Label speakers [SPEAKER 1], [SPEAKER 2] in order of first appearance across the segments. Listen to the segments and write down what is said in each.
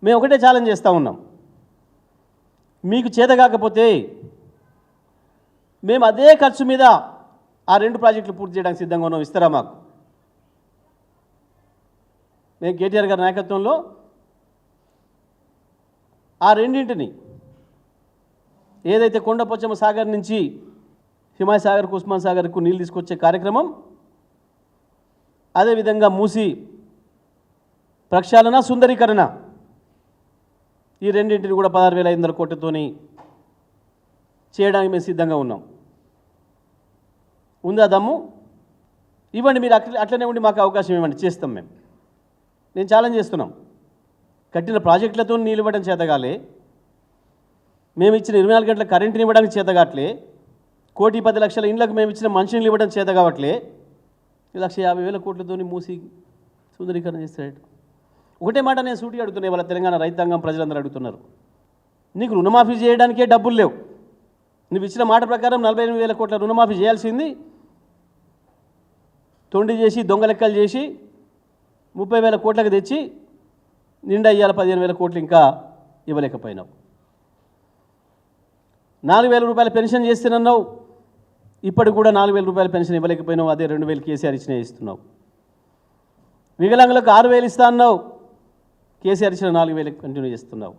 [SPEAKER 1] మేము ఒకటే ఛాలెంజ్ చేస్తూ ఉన్నాం, మీకు చేత కాకపోతే మేము అదే ఖర్చు మీద ఆ 2 ప్రాజెక్టులు పూర్తి చేయడానికి సిద్ధంగా ఉన్నాం, ఇస్తారా మాకు? మేము కేటీఆర్ గారి నాయకత్వంలో ఆ రెండింటిని ఏదైతే కొండపోచమ్మ సాగర్ నుంచి హిమాయ్ సాగర్కు ఉస్మాన్ సాగర్కు నీళ్ళు తీసుకొచ్చే కార్యక్రమం, అదేవిధంగా మూసి ప్రక్షాళన సుందరీకరణ, ఈ రెండింటిని కూడా 16,500 కోట్లతోని చేయడానికి మేము సిద్ధంగా ఉన్నాం. ఉందా దమ్ము? ఇవ్వండి, మీరు అట్లనే ఉండి మాకు అవకాశం ఇవ్వండి, చేస్తాం. నేను ఛాలెంజ్ చేస్తున్నాం. కట్టిన ప్రాజెక్టులతో నీళ్ళు ఇవ్వడం చేతగాలే, మేము ఇచ్చిన 24 గంటల కరెంటుని ఇవ్వడానికి చేతగాట్లే, 1,10,00,000 ఇండ్లకు మేము ఇచ్చిన మంచినీళ్ళు ఇవ్వడం చేత కావట్లే, 1,50,000 కోట్లతోని మూసి సుందరీకరణ చేస్తాడు. ఒకటే మాట నేను సూటిగా అడుగుతున్నాయి, వాళ్ళ తెలంగాణ రైతాంగం ప్రజలందరూ అడుగుతున్నారు. నీకు రుణమాఫీ చేయడానికే డబ్బులు లేవు. నువ్వు ఇచ్చిన మాట ప్రకారం 48,000 కోట్ల రుణమాఫీ చేయాల్సింది తొండి చేసి దొంగ లెక్కలు చేసి 30,000 కోట్లకు తెచ్చి నిండా ఇయ్యాల 15,000 కోట్లు ఇంకా ఇవ్వలేకపోయినావు. 4,000 రూపాయల పెన్షన్ చేస్తున్నావు, ఇప్పటికి కూడా 4,000 రూపాయల పెన్షన్ ఇవ్వలేకపోయినావు. అదే 2,000 కేసీఆర్ ఇచ్చినా ఇస్తున్నావు. వికలాంగులకు 6,000 ఇస్తా అన్నావు, కేసీఆర్ ఇచ్చిన 4,000 కంటిన్యూ చేస్తున్నావు.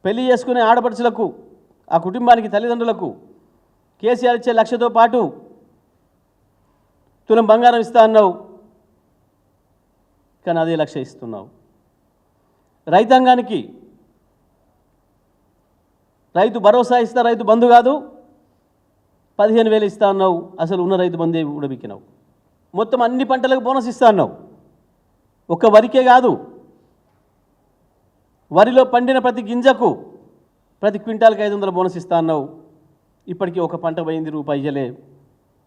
[SPEAKER 1] పెళ్లి చేసుకునే ఆడపడుచులకు, ఆ కుటుంబానికి తల్లిదండ్రులకు కేసీఆర్ ఇచ్చే 1,00,000తో పాటు తులం బంగారం ఇస్తా అన్నావు, కానీ అదే 1,00,000 ఇస్తున్నావు. రైతాంగానికి రైతు భరోసా ఇస్తా, రైతు బంధు కాదు, 15,000 ఇస్తా అన్నావు, అసలు ఉన్న రైతు బంధే ఉడబిక్కినావు. మొత్తం అన్ని పంటలకు బోనస్ ఇస్తా అన్నావు, ఒక్క వరికే కాదు, వరిలో పండిన ప్రతి గింజకు ప్రతి క్వింటాల్కి 500 బోనస్ ఇస్తా అన్నావు. ఇప్పటికీ ఒక పంట పోయింది, రూపాయి ఇయ్యలే,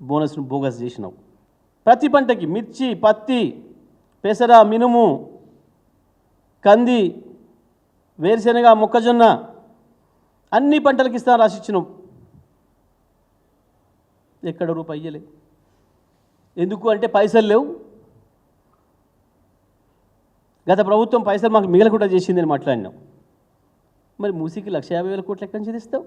[SPEAKER 1] బోనస్ను బోగస్ చేసినావు. ప్రతి పంటకి మిర్చి, పత్తి, పెసర, మినుము, కంది, వేరుశెనగ, మొక్కజొన్న అన్ని పంటలకు ఇస్తా రాసిచ్చినావు, ఎక్కడ రూపాయి ఇయ్యలే. ఎందుకు అంటే పైసలు లేవు. గత ప్రభుత్వం పైసలు మాకు మిగలకుండా చేసిందని మాట్లాడినాం. మరి మూసీకి 1,50,000 కోట్లు ఎక్కడి నుంచి తెస్తావు?